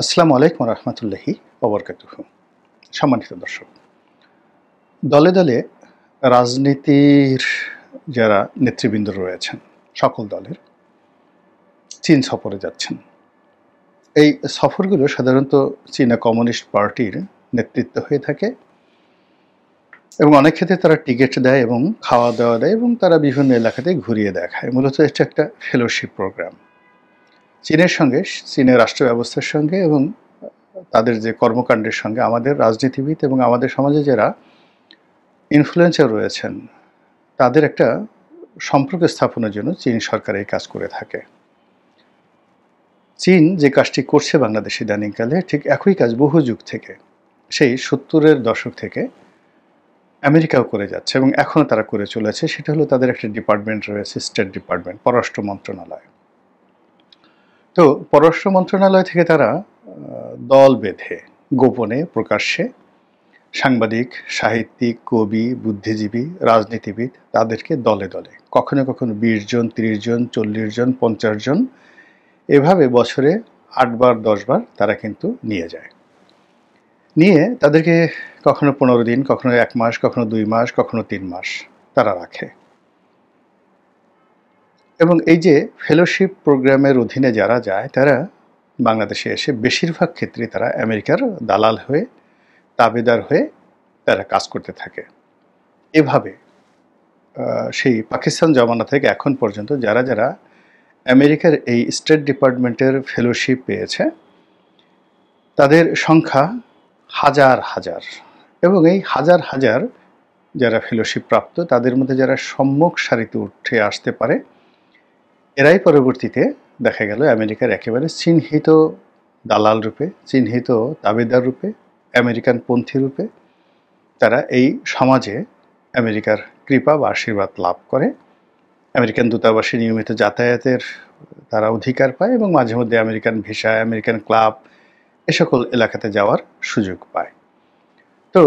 আসসালামু আলাইকুম রহমতুল্লাহি ওবরকাতুহু। সম্মানিত দর্শক, দলে দলে রাজনীতির যারা নেতৃবৃন্দ রয়েছেন সকল দলের চীন সফরে যাচ্ছেন। এই সফরগুলো সাধারণত চীনা কমিউনিস্ট পার্টির নেতৃত্ব হয়ে থাকে এবং অনেক ক্ষেত্রে তারা টিকিট দেয় এবং খাওয়া দাওয়া দেয় এবং তারা বিভিন্ন এলাকাতে ঘুরিয়ে দেখায়। মূলত এটা একটা ফেলোশিপ প্রোগ্রাম। চীনের সঙ্গে, চীনের রাষ্ট্র ব্যবস্থার সঙ্গে এবং তাদের যে কর্মকাণ্ডের সঙ্গে আমাদের রাজনীতিবিদ এবং আমাদের সমাজে যারা ইনফ্লুয়েন্সার রয়েছেন তাদের একটা সম্পর্ক স্থাপনের জন্য চীন সরকার এই কাজ করে থাকে। চীন যে কাজটি করছে বাংলাদেশে ইদানিংকালে ঠিক একই কাজ বহু যুগ থেকে, সেই 70-এর দশক থেকে আমেরিকাও করে যাচ্ছে এবং এখনও তারা করে চলেছে। সেটা হলো তাদের একটা ডিপার্টমেন্ট রয়েছে, স্টেট ডিপার্টমেন্ট, পররাষ্ট্র মন্ত্রণালয়। তো পররাষ্ট্র মন্ত্রণালয় থেকে তারা দল বেঁধে গোপনে প্রকাশ্যে সাংবাদিক, সাহিত্যিক, কবি, বুদ্ধিজীবী, রাজনীতিবিদ তাদেরকে দলে দলে কখনো কখনো 20 জন, 30 জন, 40 জন, 50 জন এভাবে বছরে 8 বার 10 বার তারা কিন্তু নিয়ে যায়। নিয়ে তাদেরকে কখনো 15 দিন, কখনো 1 মাস, কখনো 2 মাস, কখনো 3 মাস তারা রাখে। এবং এই যে ফেলোশিপ প্রোগ্রামের অধীনে যারা যায় তারা বাংলাদেশে এসে বেশিরভাগ ক্ষেত্রে তারা আমেরিকার দালাল হয়ে, তাবেদার হয়ে তারা কাজ করতে থাকে। এভাবে সেই পাকিস্তান জমানা থেকে এখন পর্যন্ত যারা যারা আমেরিকার এই স্টেট ডিপার্টমেন্টের ফেলোশিপ পেয়েছে তাদের সংখ্যা হাজার হাজার, এবং এই হাজার হাজার যারা ফেলোশিপ প্রাপ্ত তাদের মধ্যে যারা সম্মুখ সারিতে উঠে আসতে পারে এরাই পরবর্তীতে দেখা গেল আমেরিকার একেবারে চিহ্নিত দালাল রূপে, চিহ্নিত তাবেদার রূপে, আমেরিকান পন্থী রূপে তারা এই সমাজে আমেরিকার কৃপা বা আশীর্বাদ লাভ করে। আমেরিকান দূতাবাসে নিয়মিত যাতায়াতের তারা অধিকার পায় এবং মাঝে মধ্যে আমেরিকান ভিসা, আমেরিকান ক্লাব এ সকল এলাকাতে যাওয়ার সুযোগ পায়। তো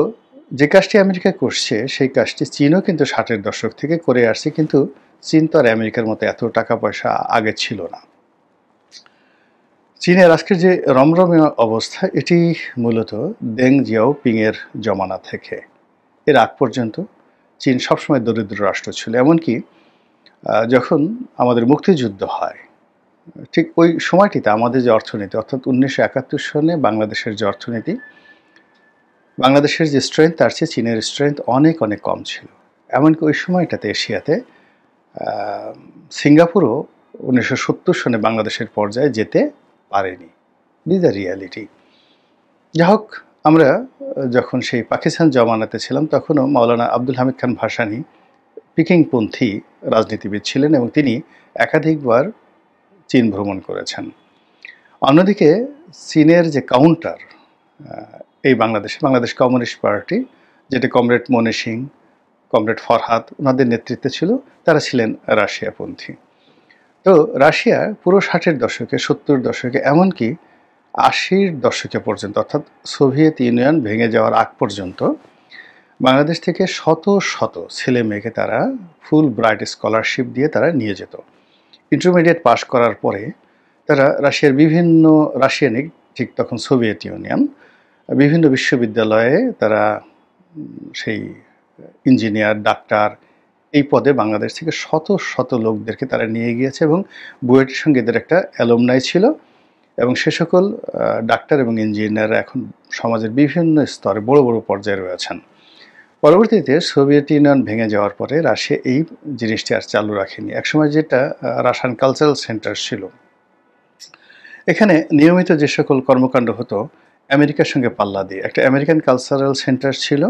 যে কাজটি আমেরিকা করছে সেই কাজটি চীনও কিন্তু 60-এর দশক থেকে করে আসছে, কিন্তু চীন তো আর আমেরিকার মতো এত টাকা পয়সা আগে ছিল না। চীনের আজকের যে রমরমে অবস্থা এটি মূলত দেং জিয়াওপিংয়ের জমানা থেকে। এর আগ পর্যন্ত চীন সবসময় দরিদ্র রাষ্ট্র ছিল। এমনকি যখন আমাদের মুক্তিযুদ্ধ হয় ঠিক ওই সময়টিতে আমাদের যে অর্থনীতি, অর্থাৎ 1971 সনে বাংলাদেশের যে অর্থনীতি, বাংলাদেশের যে স্ট্রেংথ তার চেয়ে চীনের স্ট্রেংথ অনেক অনেক কম ছিল। এমনকি ওই সময়টাতে এশিয়াতে সিঙ্গাপুরও 1970 সনে বাংলাদেশের পর্যায়ে যেতে পারেনি। This the reality. যাই হোক, আমরা যখন সেই পাকিস্তান জমানাতে ছিলাম তখনও মাওলানা আব্দুল হামিদ খান ভাসানী পিকিংপন্থী রাজনীতিবিদ ছিলেন এবং তিনি একাধিকবার চীন ভ্রমণ করেছেন। অন্যদিকে চীনের যে কাউন্টার এই বাংলাদেশ কমিউনিস্ট পার্টি, যেটা কমরেড মনি সিং, কমরেড ফরহাদ ওনাদের নেতৃত্বে ছিল, তারা ছিলেন রাশিয়াপন্থী। তো রাশিয়া পুরো 60-এর দশকে, 70-এর দশকে, এমনকি 80-এর দশকে পর্যন্ত, অর্থাৎ সোভিয়েত ইউনিয়ন ভেঙে যাওয়ার আগ পর্যন্ত বাংলাদেশ থেকে শত শত ছেলে মেয়েকে তারা ফুল ব্রাইট স্কলারশিপ দিয়ে তারা নিয়ে যেত। ইন্টারমিডিয়েট পাশ করার পরে তারা রাশিয়ার বিভিন্ন, রাশিয়ানিক ঠিক তখন সোভিয়েত ইউনিয়ন, বিভিন্ন বিশ্ববিদ্যালয়ে তারা সেই ইঞ্জিনিয়ার, ডাক্তার এই পদে বাংলাদেশ থেকে শত শত লোকদেরকে তারা নিয়ে গিয়েছে এবং বুয়েটের সঙ্গে এদের একটা অ্যালুমনাই ছিল এবং সে সকল ডাক্তার এবং ইঞ্জিনিয়াররা এখন সমাজের বিভিন্ন স্তরে বড় বড় পর্যায়ে রয়েছেন। পরবর্তীতে সোভিয়েত ইউনিয়ন ভেঙে যাওয়ার পরে রাশিয়া এই জিনিসটি আর চালু রাখেনি। একসময় যেটা রাশিয়ান কালচারাল সেন্টার ছিল, এখানে নিয়মিত যে সকল কর্মকাণ্ড হতো আমেরিকার সঙ্গে পাল্লা দিয়ে, একটা আমেরিকান কালচারাল সেন্টার ছিল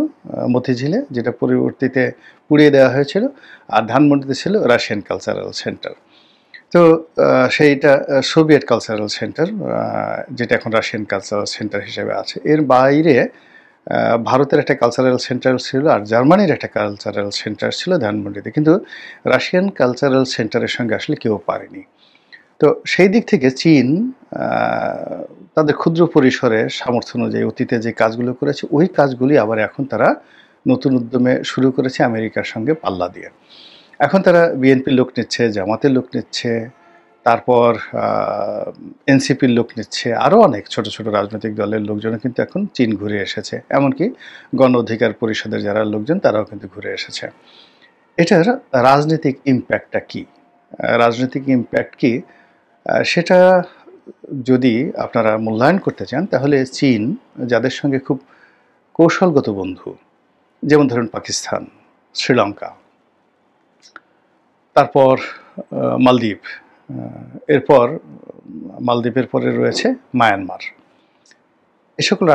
মতিঝিলে, যেটা পরবর্তীতে পুড়িয়ে দেওয়া হয়েছিল, আর ধানমন্ডিতে ছিল রাশিয়ান কালচারাল সেন্টার। তো সেইটা সোভিয়েত কালচারাল সেন্টার, যেটা এখন রাশিয়ান কালচারাল সেন্টার হিসেবে আছে। এর বাইরে ভারতের একটা কালচারাল সেন্টার ছিল আর জার্মানির একটা কালচারাল সেন্টার ছিল ধানমন্ডিতে, কিন্তু রাশিয়ান কালচারাল সেন্টারের সঙ্গে আসলে কেউ পারেনি। তো সেই দিক থেকে চীন তাদের ক্ষুদ্র পরিসরে সামর্থ্য অনুযায়ী অতীতে যে কাজগুলো করেছে ওই কাজগুলি আবার এখন তারা নতুন উদ্যমে শুরু করেছে আমেরিকার সঙ্গে পাল্লা দিয়ে। এখন তারা বিএনপির লোক নিচ্ছে, জামাতের লোক নিচ্ছে, তারপর এনসিপির লোক নিচ্ছে, আরও অনেক ছোট ছোট রাজনৈতিক দলের লোকজনও কিন্তু এখন চীন ঘুরে এসেছে, এমনকি গণ অধিকার পরিষদের যারা লোকজন তারাও কিন্তু ঘুরে এসেছে। এটার রাজনৈতিক ইম্প্যাক্টটা কী? রাজনৈতিক ইম্প্যাক্ট কী সেটা যদি আপনারা মূল্যায়ন করতে চান, তাহলে চীন যাদের সঙ্গে খুব কৌশলগত বন্ধু, যেমন ধরুন পাকিস্তান, শ্রীলঙ্কা, তারপর মালদ্বীপ, এরপর মালদ্বীপের পরে রয়েছে মায়ানমার, এ সকল রাষ্ট্র